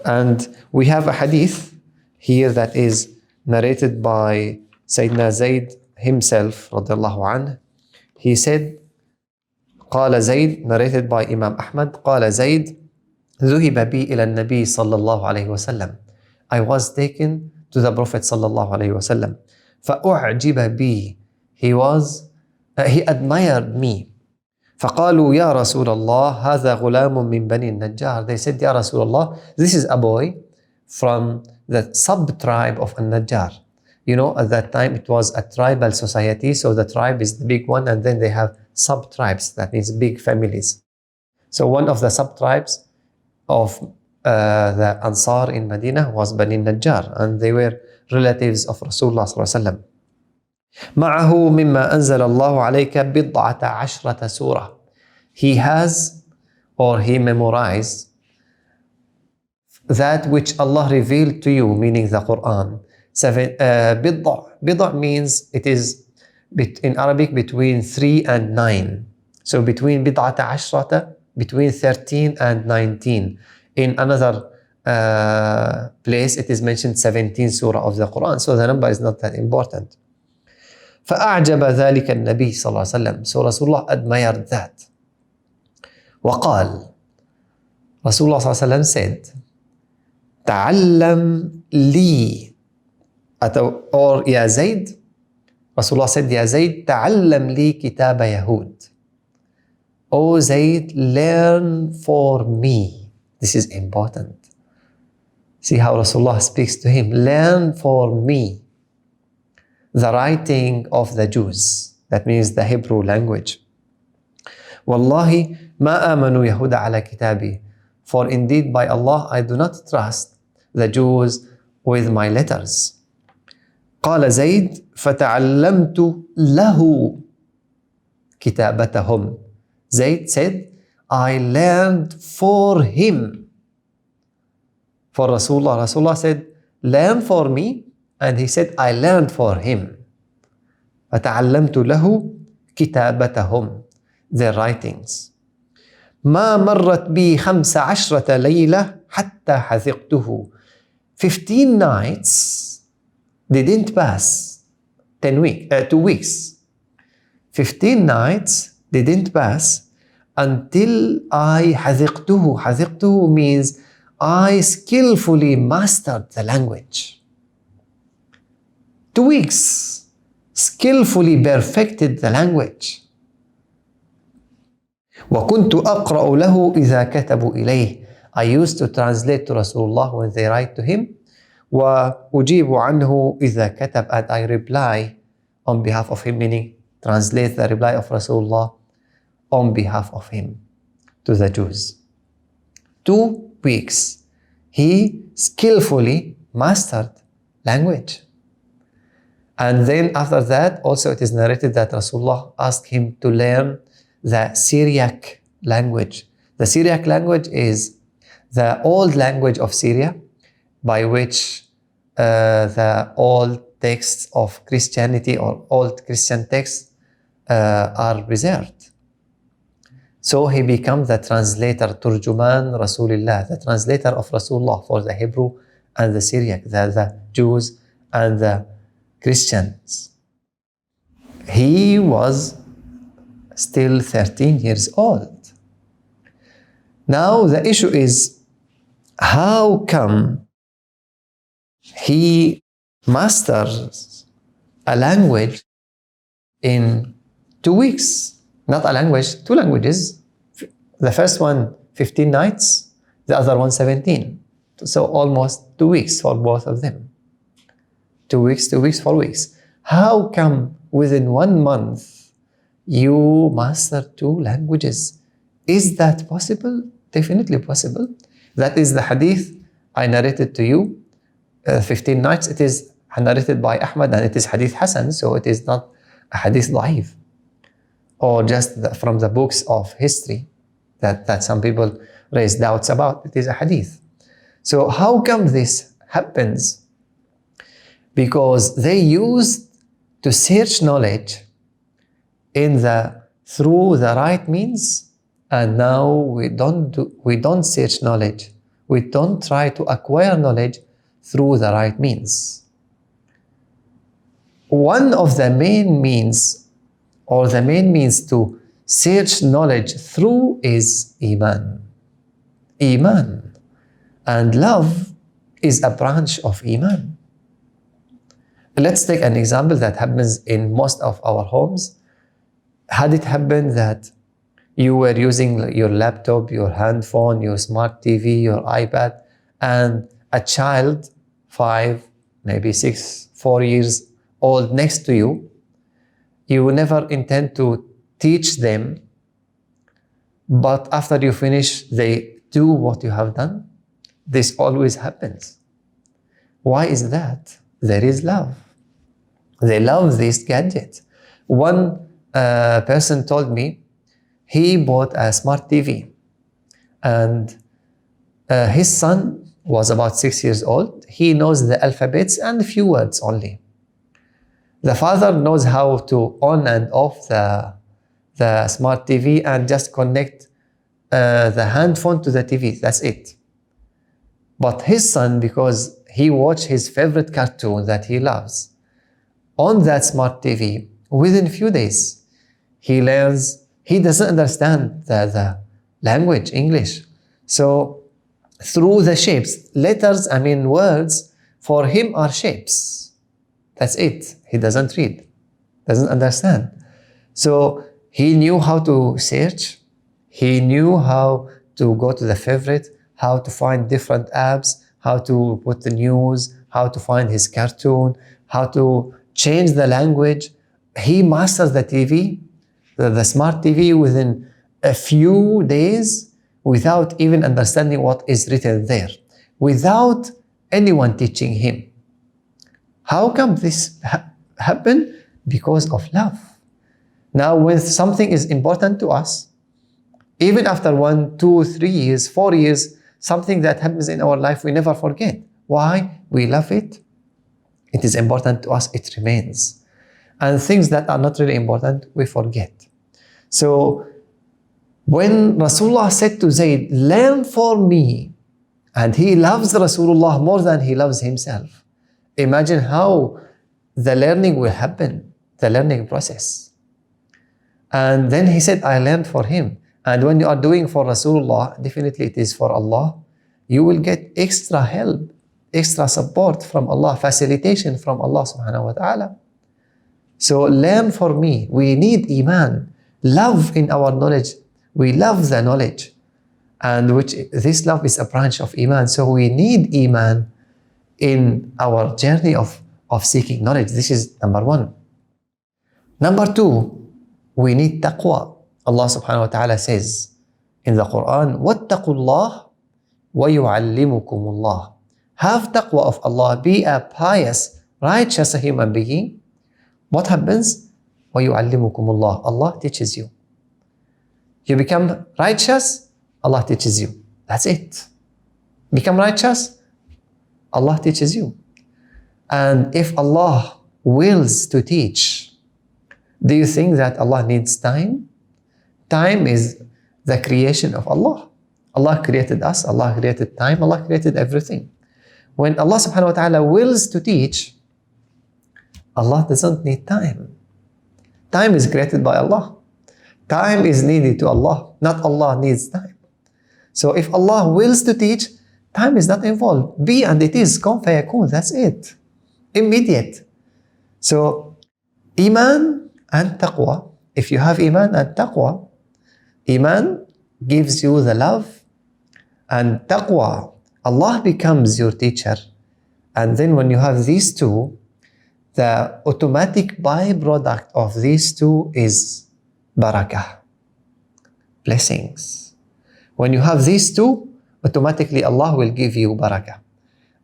And we have a hadith here that is narrated by Sayyidina Zayd himself, radiallahu anhu. He said, قال زيد, narrated by Imam Ahmad, قال زيد, ذهب بي إلى النبي صلى الله عليه وسلم. I was taken to the Prophet صلى الله عليه وسلم. فأعجب بي. He admired me. فقالوا يا رسول الله هذا غلام من بني النجار. They said, يا رسول الله, this is a boy from the sub-tribe of An-Najjar. You know, at that time it was a tribal society, so the tribe is the big one, and then they have sub-tribes, that means big families. So one of the sub-tribes of the Ansar in Medina was Bani Najjar, and they were relatives of Rasulullah sallallahu alaihi wasallam. معه مما أنزل الله عليك بضعة عشرة سورة. He has, or he memorized, that which Allah revealed to you, meaning the Quran. بضع means it is in Arabic between 3 and 9. So between بضعة عشرة, between 13 and 19. In another place it is mentioned 17 surah of the Quran. So the number is not that important. فأعجب ذلك النبي صلى الله عليه وسلم. So Rasulullah admired that. وقال, Rasulullah صلى الله عليه وسلم said, تعلم لي, or يا زيد, Rasulullah said, يا زيد تعلم لي كتاب يهود. O Zayd, learn for me. This is important. See how Rasulullah speaks to him. Learn for me the writing of the Jews. That means the Hebrew language. Wallahi ma amanu Yahuda ala kitabi. For indeed by Allah I do not trust the Jews with my letters. قال زيد فتعلمت له كتابتهم. Zayd said, I learned for him. For Rasulullah. Rasulullah said, learn for me. And he said, I learned for him. فَتَعَلَّمْتُ لَهُ كِتَابَتَهُم, their writings. مَا مَرَّتْ بِي 15 لَيْلَةً حَتَّى حَذِقْتُهُ. 15 nights didn't pass 2 weeks. 15 nights didn't pass until I حَذِقْتُهُ. حَذِقْتُهُ means I skillfully mastered the language. 2 weeks, skillfully perfected the language. وَكُنْتُ أَقْرَأُ لَهُ إِذَا كَتَبُوا إِلَيْهِ. I used to translate to Rasulullah when they write to him. وَأُجِيبُ عَنْهُ إِذَا كَتَبْ. And I reply on behalf of him, meaning translate the reply of Rasulullah on behalf of him to the Jews. 2 weeks, he skillfully mastered language. And then after that, also it is narrated that Rasulullah asked him to learn the Syriac language. The Syriac language is the old language of Syria, by which the old texts of Christianity or old Christian texts are preserved. So he becomes the translator, Turjuman Rasulullah, the translator of Rasulullah for the Hebrew and the Syriac, the Jews and the Christians. He was still 13 years old. Now the issue is, how come he masters a language in 2 weeks? Not a language, 2 languages. The first one 15 nights, the other one 17. So almost 2 weeks for both of them. 2 weeks, 2 weeks, 4 weeks. How come within 1 month you master 2 languages? Is that possible? Definitely possible. That is the hadith I narrated to you, 15 nights. It is narrated by Ahmad and it is hadith Hasan, so it is not a hadith da'if, or just from the books of history that some people raise doubts about. It is a hadith. So how come this happens? Because they used to search knowledge through the right means, and now we don't search knowledge we don't try to acquire knowledge through the right means. One of the main means, or the main means to search knowledge through, is Iman. Iman. And love is a branch of Iman. Let's take an example that happens in most of our homes. Had it happened that you were using your laptop, your handphone, your smart TV, your iPad, and a child, 5, maybe 6, 4 years old next to you, you will never intend to teach them, but after you finish, they do what you have done? This always happens. Why is that? There is love. They love this gadget. One person told me he bought a smart TV, and his son was about 6 years old. He knows the alphabets and a few words only. The father knows how to on and off the smart TV and just connect the handphone to the TV. That's it. But his son, because he watched his favorite cartoon that he loves on that smart TV, within a few days, he learns. He doesn't understand the language, English. So through the shapes, letters, words, for him are shapes. That's it. He doesn't read, doesn't understand. So he knew how to search. He knew how to go to the favorite, how to find different apps, how to put the news, how to find his cartoon, how to change the language. He masters the TV, the smart TV, within a few days without even understanding what is written there, without anyone teaching him. How come this happen? Because of love. Now, when something is important to us, even after 1, 2, 3 years, 4 years, something that happens in our life, we never forget. Why? We love it. It is important to us, it remains. And things that are not really important, we forget. So, when Rasulullah said to Zayd, learn for me, and he loves Rasulullah more than he loves himself, imagine how the learning will happen, the learning process. And then he said, I learned for him. And when you are doing for Rasulullah, definitely it is for Allah. You will get extra help, extra support from Allah, facilitation from Allah subhanahu wa ta'ala. So learn for me. We need Iman, love in our knowledge. We love the knowledge, and which this love is a branch of Iman. So we need Iman in our journey of seeking knowledge. This is number 1. Number 2, we need taqwa. Allah subhanahu wa ta'ala says in the Quran, وَاتَّقُوا اللَّهِ وَيُعَلِّمُكُمُ اللَّهِ. Have taqwa of Allah. Be a pious, righteous human being. What happens? وَيُعَلِّمُكُمُ اللَّهِ. Allah teaches you. You become righteous, Allah teaches you. That's it. Become righteous, Allah teaches you. And if Allah wills to teach, do you think that Allah needs time? Time is the creation of Allah. Allah created us, Allah created time, Allah created everything. When Allah subhanahu wa ta'ala wills to teach, Allah doesn't need time. Time is created by Allah. Time is needed to Allah, not Allah needs time. So if Allah wills to teach, time is not involved. Be and it is, kun fayakun, that's it. Immediate. So, Iman and Taqwa. If you have Iman and Taqwa, Iman gives you the love, and Taqwa, Allah becomes your teacher. And then when you have these two, the automatic byproduct of these two is barakah, blessings. When you have these two, automatically Allah will give you barakah.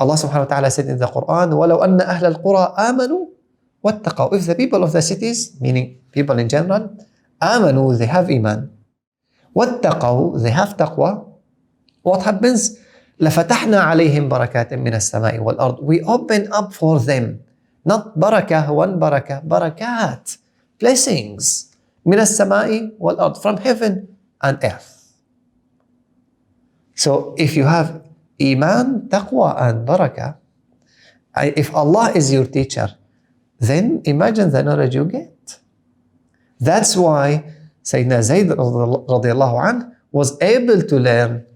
Allah subhanahu wa ta'ala said in the Quran, وَلَوْ أَنَّ أَهْلَ الْقُرَىٰ آمَنُوا وَاتَّقَوْا. If the people of the cities, meaning people in general, آمَنوا, they have Iman, وَاتَّقَوْا, they have taqwa, what happens? لَفَتَحْنَا عَلَيْهِمْ بَرَكَاتٍ مِّنَ السَّمَاءِ وَالْأَرْضِ. We open up for them, not barakah, one barakah, barakat, blessings, مِّنَ السَّمَاءِ وَالْأَرْضِ, from heaven and earth. So if you have Iman, taqwa and barakah. If Allah is your teacher, then imagine the knowledge you get. That's why Sayyidina Zayd radiallahu anh was able to learn,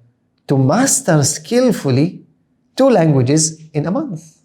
to master skillfully 2 languages in a month.